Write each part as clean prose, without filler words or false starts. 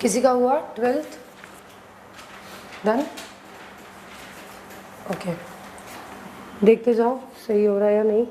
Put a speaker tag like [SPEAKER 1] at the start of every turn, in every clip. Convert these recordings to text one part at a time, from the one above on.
[SPEAKER 1] किसी का हुआ 12th डन? ओके, देखते जाओ सही हो रहा है या नहीं.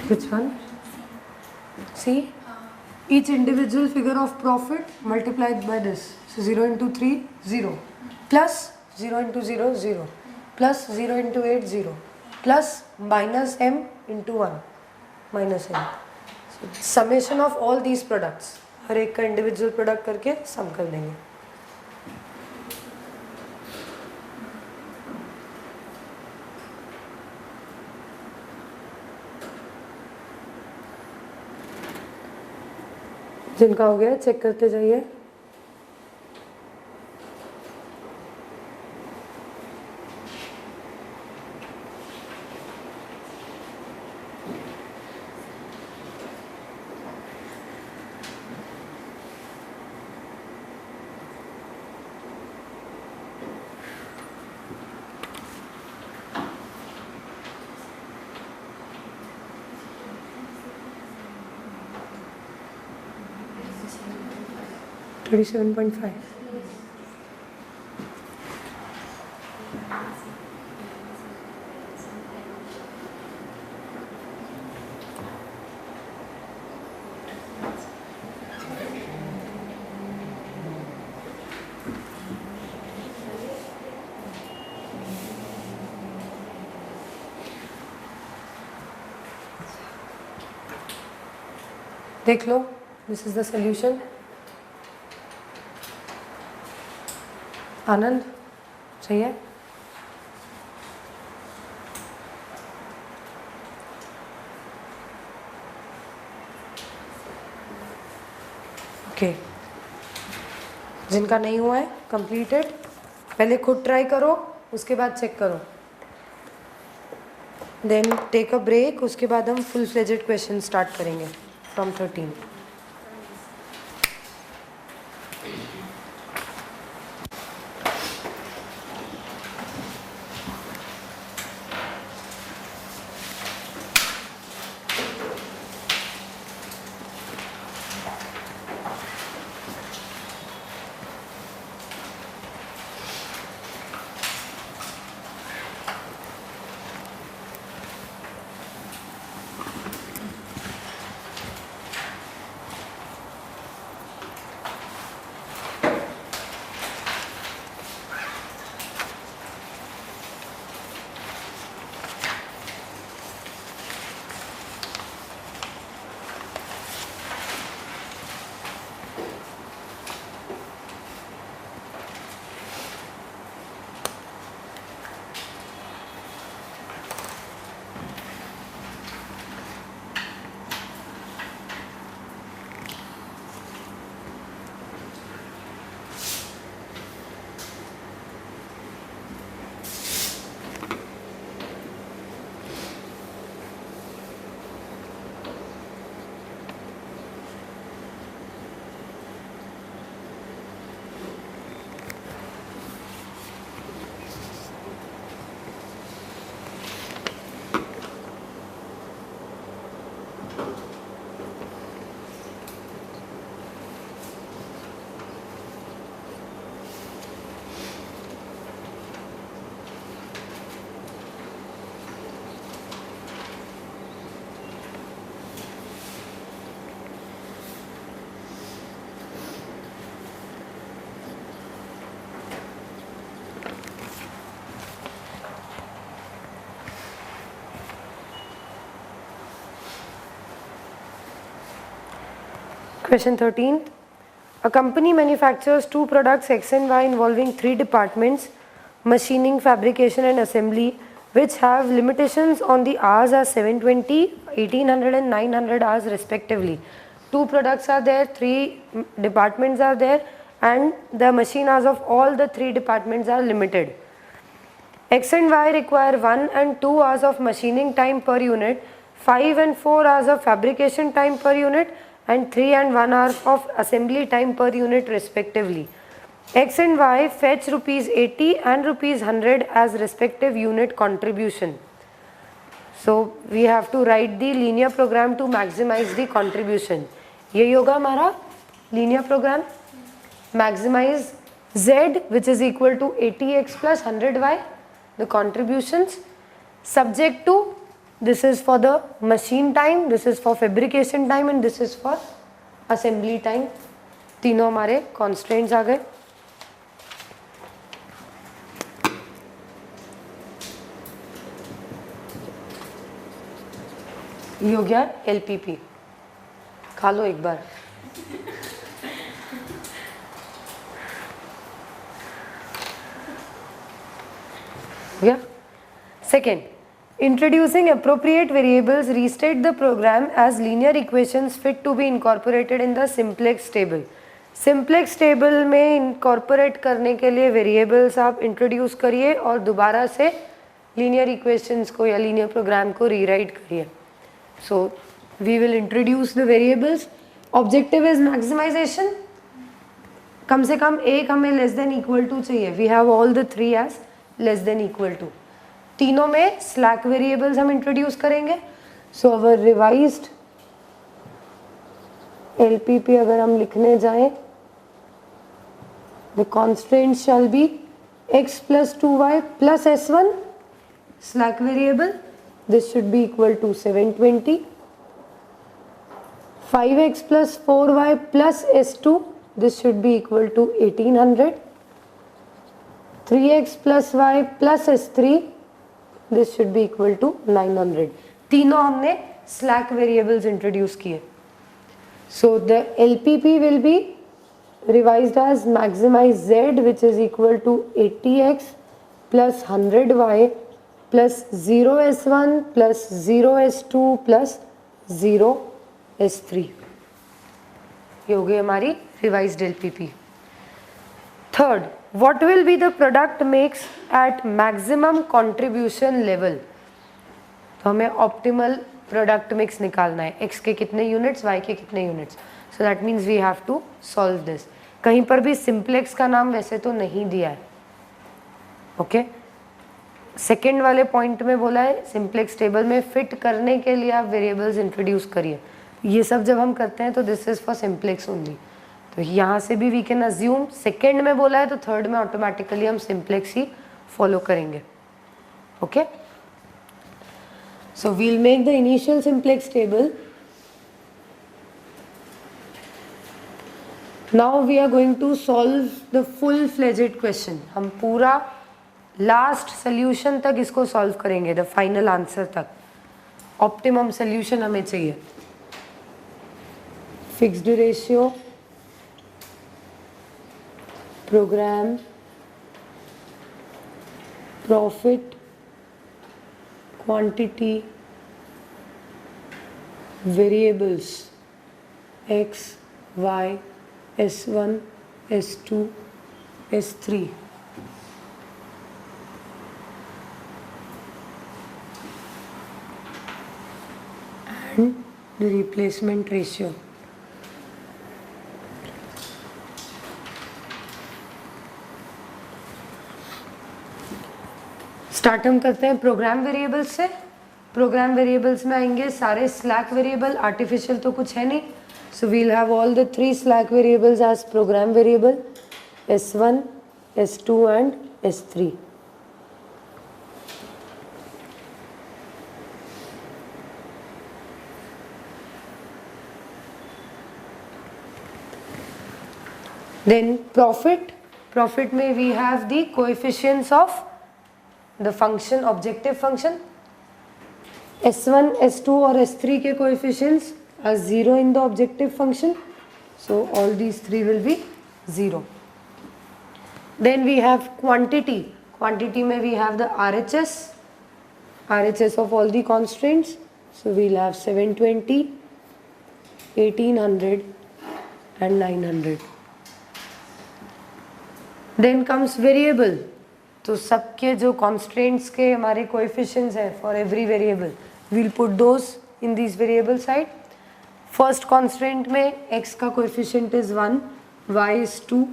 [SPEAKER 1] Which one? See? Each individual figure of profit multiplied by this. So 0 into 3, 0. Plus 0 into 0, 0. Plus 0 into 8, 0. Plus minus m into 1. Minus m. So summation of all these products. हर एक का इंडिविजुअल प्रोडक्ट करके सम कर देंगे. जिनका हो गया check करते जाइए. $37.5. देख लो, दिस इज द सोल्यूशन. आनंद सही है. ओके, जिनका नहीं हुआ है कंप्लीटेड, पहले खुद ट्राई करो, उसके बाद चेक करो. देन टेक अ ब्रेक, उसके बाद हम फुल फ्लेजेड क्वेश्चन स्टार्ट करेंगे from 13. Question 13. A company manufactures two products X and Y involving three departments, machining, fabrication and assembly, which have limitations on the hours as 720, 1800 and 900 hours respectively. Two products are there, three departments are there, and the machine hours of all the three departments are limited. X and Y require 1 and 2 hours of machining time per unit, 5 and 4 hours of fabrication time per unit, and 3 and 1 hour of assembly time per unit respectively. X and Y fetch rupees 80 and rupees 100 as respective unit contribution. So we have to write the linear program to maximize the contribution. ये होगा हमारा linear program. Maximize Z, which is equal to 80x plus 100y, the contributions, subject to, this is for the machine time, this is for fabrication time and this is for assembly time. तीनों हमारे constraints आ गए. ये हो गया LPP. खा लो एक बार. Yeah. Second, introducing appropriate variables restate the program as linear equations fit to be incorporated in the simplex table. Simplex table में incorporate करने के लिए variables आप introduce करिए और दोबारा से linear equations को या linear program को rewrite करिए. So we will introduce the variables. Objective is maximization. कम से कम एक हमें less than equal to चाहिए. We have all the three as less than equal to. तीनों में slack variables हम introduce करेंगे. So our revised LPP अगर हम लिखने जाएं, the constraint shall be x plus 2y plus s1 slack variable. This should be equal to 720. 5x plus 4y plus s2. This should be equal to 1800. 3x plus y plus s3, this should be equal to 900. तीनों हमने slack variables introduce किए. So the LPP will be revised as maximize z, which is equal to 80x plus 100y plus 0s1 plus 0s2 plus 0s3. ये हो गई हमारी revised LPP. Third, what will be the product mix at maximum contribution level? तो हमें optimal product mix निकालना है. X के कितने units, Y के कितने units. So that means we have to solve this. कहीं पर भी simplex का नाम वैसे तो नहीं दिया है. Okay? Second वाले point में बोला है simplex table में fit करने के लिए आप variables introduce करिए. ये सब जब हम करते हैं तो this is for simplex only. तो यहाँ से भी वी कैन अज्यूम सेकेंड में बोला है तो थर्ड में ऑटोमेटिकली हम सिंप्लेक्स ही फॉलो करेंगे. Okay, so we'll make the initial simplex table. Now we are going to solve the full fledged question. हम पूरा लास्ट सोल्यूशन तक इसको सॉल्व करेंगे, द फाइनल आंसर तक. ऑप्टिमम सोल्यूशन हमें चाहिए. Fixed ratio, program, profit, quantity, variables x, y, s1, s2, s3. And the replacement ratio. Start हम करते हैं प्रोग्राम वेरिएबल्स से. प्रोग्राम वेरिएबल्स में आएंगे सारे स्लैक वेरिएबल, आर्टिफिशियल तो कुछ है नहीं. So we'll have all the three slack variables as program variable, s1, s2 and s3. Then profit में we have the coefficients of the function, objective function. s1, s2 और s3 के coefficients are 0 in the objective function. So all these three will be 0. Then we have quantity. Quantity mein we have the RHS of all the constraints. So we'll have 720, 1800 and 900. Then comes variable. तो सबके जो constraints के हमारे coefficients है for every variable, we'll put those in these variable side. First constraint में x का coefficient is 1, y is 2,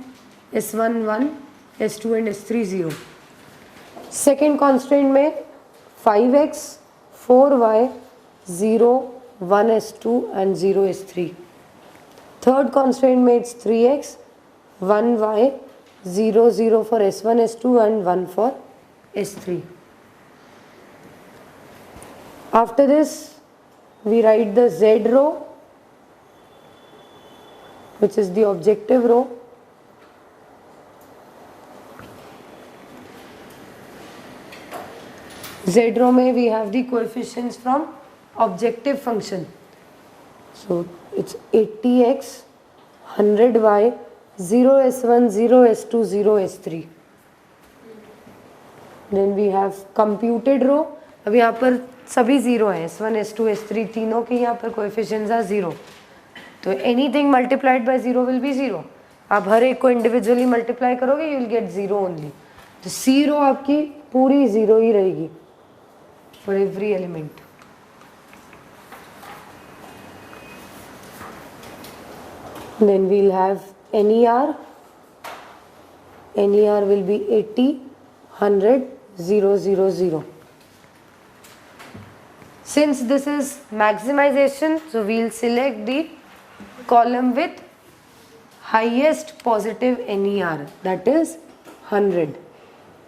[SPEAKER 1] s1 1, s2 and s3 0. Second constraint में 5x, 4y, 0, 1 s2 and 0 s3. Third constraint में it's 3x, 1y, 0 0 for s1 s2 and 1 for s3. After this we write the z row, which is the objective row. Z row में we have the coefficients from objective function. So it's 80x, 100y, 0 s1, 0 s2, 0 s3. Then we have computed row. अब यहाँ पर सभी 0 है, s1, s2, s3 तीनों के यहाँ पर coefficients are 0. तो anything multiplied by 0 will be 0. आप हर एक को individually multiply करोगे you will get 0 only. तो C row आपकी पूरी 0 ही रहेगी for every element. Then we'll have NER. NER will be 80, 100, 0, 0, 0. Since this is maximization, so we'll select the column with highest positive NER, that is 100.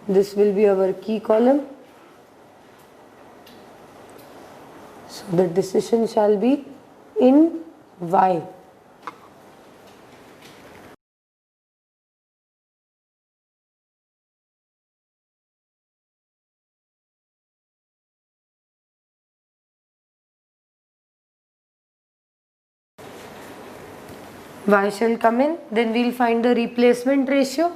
[SPEAKER 1] This will be our key column. So the decision shall be in Y. Y shall come in. Then we'll find the replacement ratio.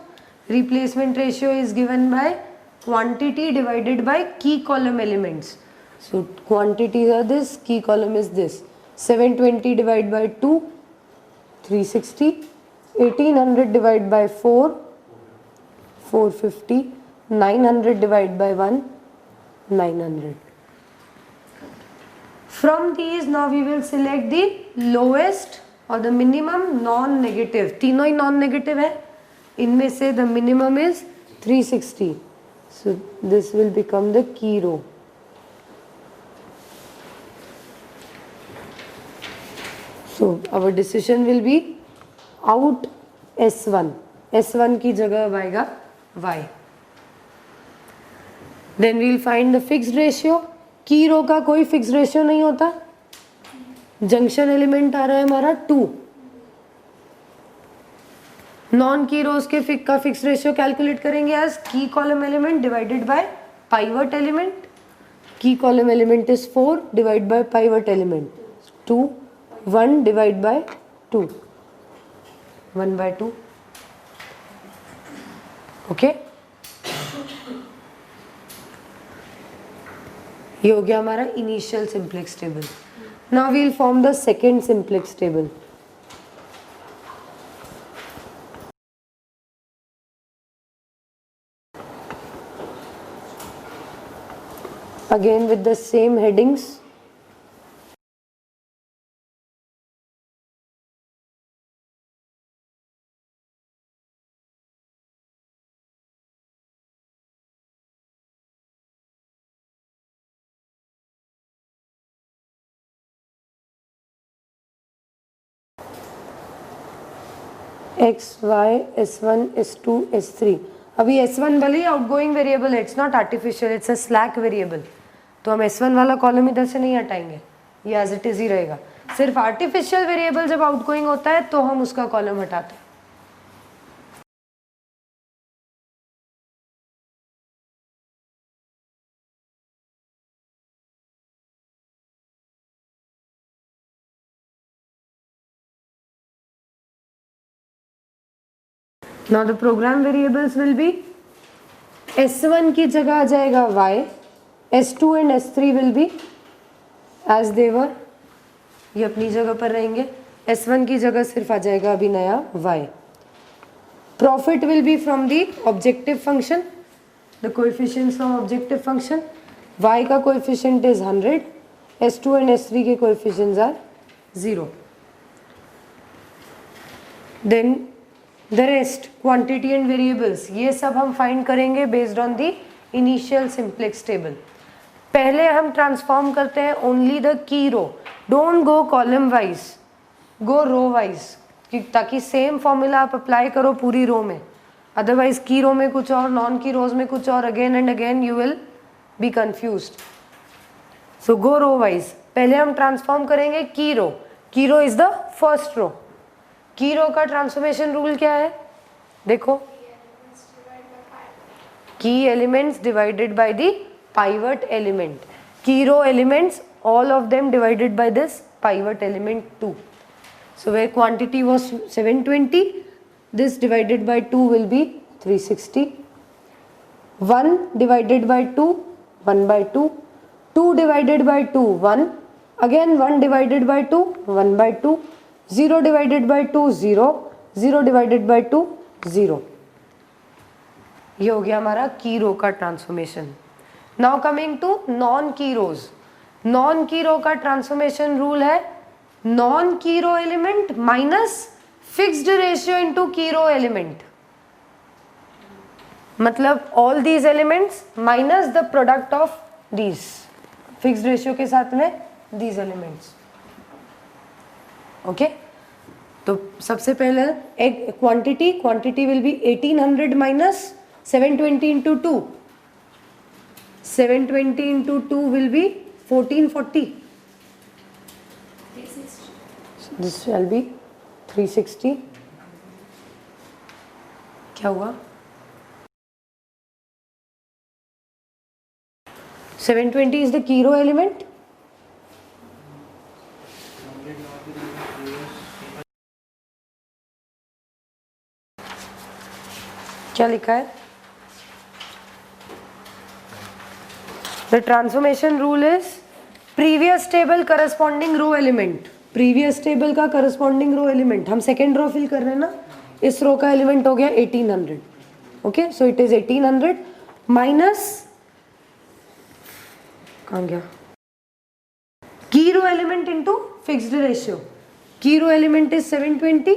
[SPEAKER 1] Replacement ratio is given by quantity divided by key column elements. So quantities are this, key column is this. 720 divided by 2, 360. 1800 divided by 4, 450. 900 divided by 1, 900. From these now we will select the lowest और the minimum non negative. तीनों ही non negative है. इनमें से the minimum is 360. So this will become the key row. So our decision will be out S1. S1 की जगह अब आएगा Y. Then we'll find the fixed ratio. Key row का कोई फिक्स्ड रेशियो नहीं होता. जंक्शन एलिमेंट आ रहा है हमारा 2. नॉन की रोज के फिक्स रेशियो कैलकुलेट करेंगे as key column element divided by pivot element. Key column element is 4 divide by pivot element 2. 1 divide by 2, 1 by 2. Okay, ये हो गया हमारा initial simplex table. Now we'll form the second simplex table. Again with the same headings. X, Y, S1, S2, S3. अभी S1 भले ही outgoing variable है, it's not artificial, it's a slack variable. तो हम S1 वाला column इधर से नहीं हटाएंगे, ये एज इट इज ही रहेगा. सिर्फ आर्टिफिशियल वेरिएबल जब आउटगोइंग होता है तो हम उसका कॉलम हटाते हैं. Now the programme variables will be S1 की जगह आ जाएगा y, S2 and S3 will be as they were, ये अपनी जगह पर रहेंगे। S1 की जगह सिर्फ आ जाएगा अभी नया y। Profit will be from the objective function, the coefficients from objective function. y का coefficient is 100, S2 and S3 के coefficients are 0। Then the rest quantity and variables, ये सब हम फाइंड करेंगे based on the initial simplex table. पहले हम transform करते हैं only the key row, don't go column wise, go row wise, ताकि सेम फॉर्मूला आप अप्लाई करो पूरी रो में। अदरवाइज की रो में कुछ और, नॉन की रोज में कुछ और, again and again you will be confused. So go row wise. पहले हम ट्रांसफॉर्म करेंगे key row, key row is the first row. Key row का ट्रांसफॉर्मेशन रूल क्या है, देखो, key elements divided by the pivot element, key row elements all of them divided by this pivot element 2. So where quantity was 720, this divided by 2 will be 360. 1 divided by 2, 1 by 2. 2 divided by 2, 1. Again 1 divided by 2, 1 by 2. 0 divided by 2, 0. 0 divided by 2, 0. ये हो गया हमारा key row का transformation. Now coming to non key rows. Non key row का transformation rule है non key row element minus fixed ratio into key row element, मतलब all these elements minus the product of these, fixed ratio के साथ में these elements. Okay, तो सबसे पहले एक quantity, quantity will be 1800 minus 720 into 2, 720 into 2 will be 1440. So this shall be 360. क्या हुआ? 720 is the की रो element. क्या लिखा है? The transformation rule is previous table corresponding row element, previous table का corresponding row element, हम second row fill कर रहे हैं ना, इस row का element हो गया 1800. Okay, so it is 1800 minus, कहाँ गया, की row element into fixed ratio, की रो element is 720,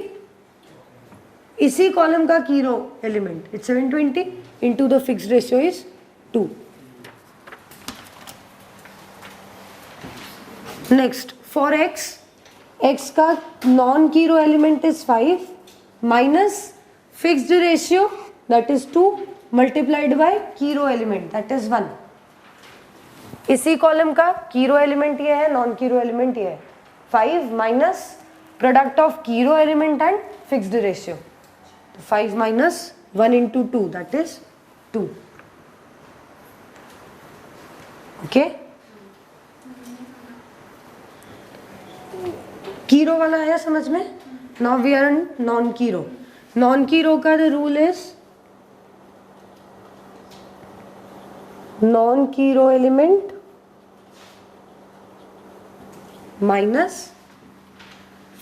[SPEAKER 1] इसी कॉलम का key row element it's 720 into the fixed ratio is 2. Next for x, x का non key row element is 5 minus fixed ratio that is 2 multiplied by key row element that is 1। इसी column का key row element ये है, non key row element ये है, 5 minus product of key row element and fixed ratio, 5 minus 1 into 2 that is 2। Okay, key row वाला आया समझ में? Now we are in non key row. Non key row का the rule is non key row element minus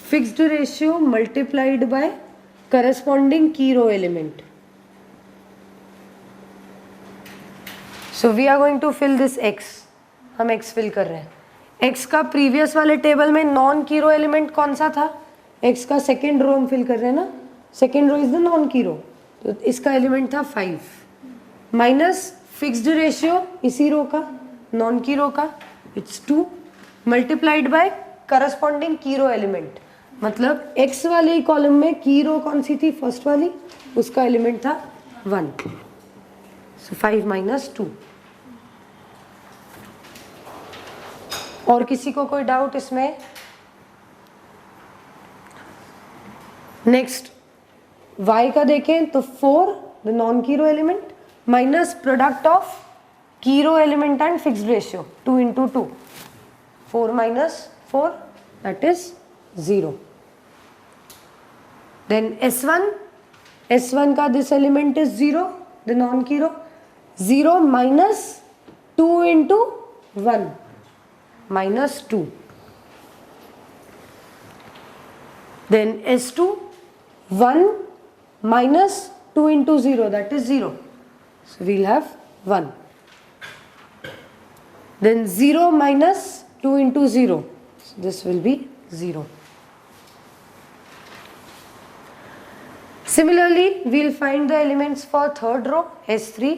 [SPEAKER 1] fixed ratio multiplied by corresponding key row element. So we are going to fill this x, हम x fill कर रहे हैं। x का previous वाले table में non key row element कौन सा था, x का सेकेंड रो हम फिल कर रहे हैं ना, second row is the non key row, तो इसका एलिमेंट था 5 माइनस फिक्स्ड रेशियो इसी रो का, नॉन की रो का it's 2 multiplied by corresponding key row element, मतलब x वाले कॉलम में की रो कौन सी थी, फर्स्ट वाली, उसका एलिमेंट था 1, सो 5 माइनस 2। और किसी को कोई डाउट इसमें? नेक्स्ट y का देखें तो 4 the non key row element minus product of key row element and fixed ratio 2 into 2, 4 minus 4 that is 0। Then S1, S1 का this element is 0, the non-key row. 0 minus 2 into 1 minus 2. Then S2 1 minus 2 into 0, that is 0. So we'll have 1. Then 0 minus 2 into 0. So this will be 0. Similarly, we'll find the elements for third row, S3.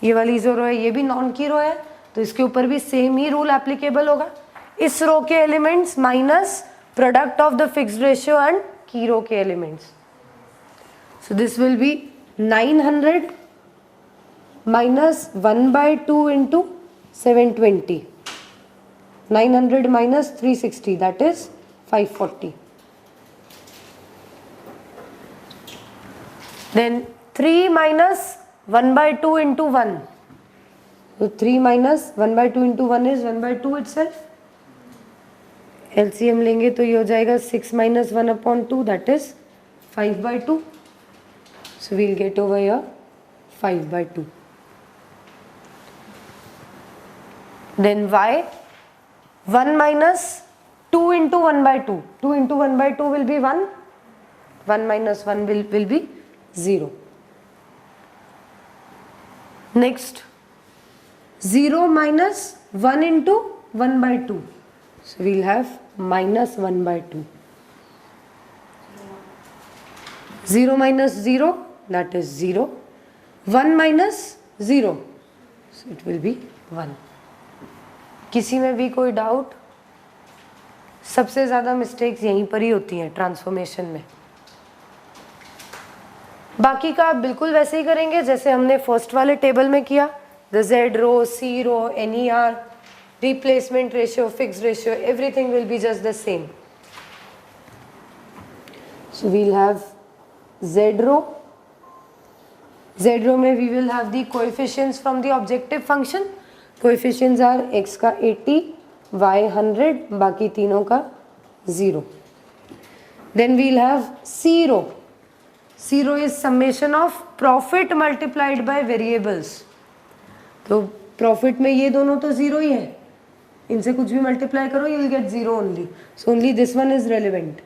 [SPEAKER 1] ये वाली जो रो है ये भी non key रो है, तो इसके ऊपर भी सेम ही रूल एप्लीकेबल होगा. इस रो के elements minus product of the fixed ratio and की रो के elements. So this will be 900 minus 1 by 2 into 720. 900 minus 360, that is 540. Then 3 minus 1 by 2 into 1. So 3 minus 1 by 2 into 1 is 1 by 2 itself. LCM लेंगे तो ये हो जाएगा 6 minus 1 upon 2, that is 5 by 2. So we'll get over here 5 by 2. Then y, 1 minus 2 into 1 by 2. 2 into 1 by 2 will be 1. 1 minus 1 will be 0. Next, 0 minus 1 into 1 by 2. So we'll have minus 1 by 2. 0 minus 0, that is 0. 1 minus 0, so it will be 1. किसी में भी कोई doubt? सबसे ज़्यादा mistakes यहीं पर ही होती हैं ट्रांसफॉर्मेशन में. बाकी का आप बिल्कुल वैसे ही करेंगे जैसे हमने फर्स्ट वाले टेबल में किया. The Z row, C row, NER, replacement ratio, fixed ratio, everything will be just the same. So we'll have Z row. Z row में we will have the coefficients from the objective function. Coefficients are x का 80, y 100, बाकी तीनों का 0. Then we'll have C row. C row is summation of profit multiplied by variables. तो profit में ये दोनों तो 0 ही है, इनसे कुछ भी मल्टीप्लाई करो you will get 0 only. So only this one is relevant.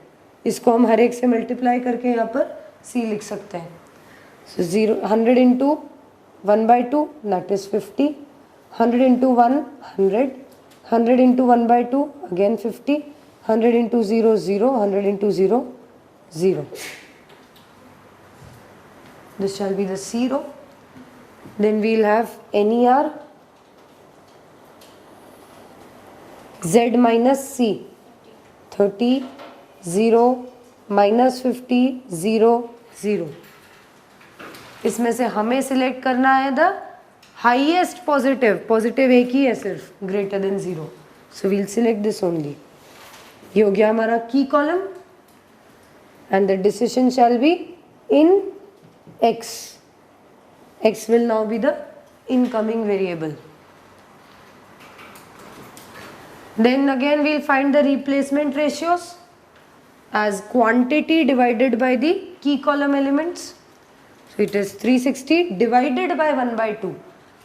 [SPEAKER 1] इसको हम हर एक से मल्टीप्लाई करके यहाँ पर C लिख सकते हैं. So 100 into 1 by 2, that is 50. 100 into 1, 100. 100 into 1 by 2, again 50. 100 into 0, 0. 100 into 0, 0. This shall be the C row. Then we'll have NER. Z minus C. 30, 0, minus 50, 0, 0. इसमें से हमें सिलेक्ट करना है द हाईएस्ट पॉजिटिव. पॉजिटिव एक ही है सिर्फ, greater than 0. So we'll select this only. ये हो गया हमारा key column and the decision shall be in x. x will now be the incoming variable. Then again we'll find the replacement ratios as quantity divided by the key column elements. So it is 360 divided by 1 by 2.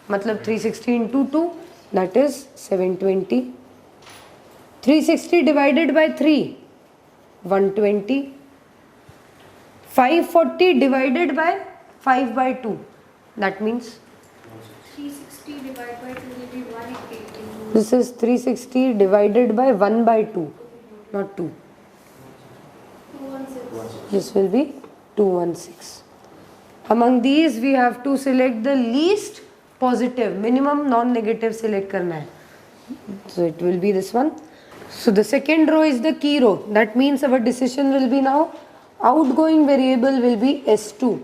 [SPEAKER 1] मतलब 360 into 2, that is 720. 360 divided by 3, 120. 540 divided by 5 by 2, that means
[SPEAKER 2] 360 divided by 2 will be 180.
[SPEAKER 1] this is 360 divided by 1 by 2, not 2.
[SPEAKER 2] 216.
[SPEAKER 1] This will be 216. Among these we have to select the least positive, minimum non-negative select करना है. So it will be this one. So the second row is the key row. That means our decision will be now outgoing variable will be S2.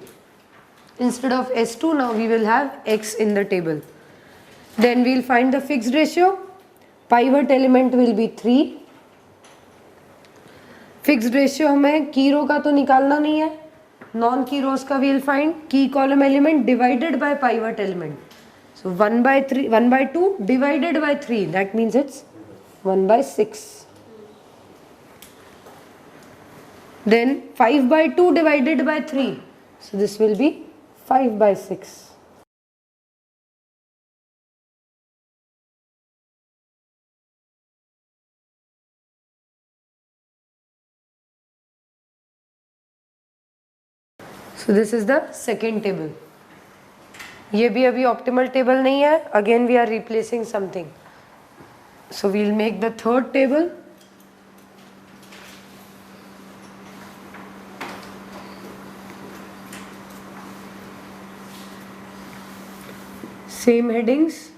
[SPEAKER 1] Instead of S2 now we will have X in the table. Then we will find the fixed ratio. Pivot element will be 3. Fixed ratio हमें key row का तो निकालना नहीं है. Non key rows का we will find key column element divided by pivot element. So 1 by 3, 1 by 2 divided by 3. That means it's 1 by 6. Then 5 by 2 divided by 3. So this will be 5 by 6. So this is the second table. ये भी अभी optimal table नहीं है. Again we are replacing something. So we'll make the third table. Same headings.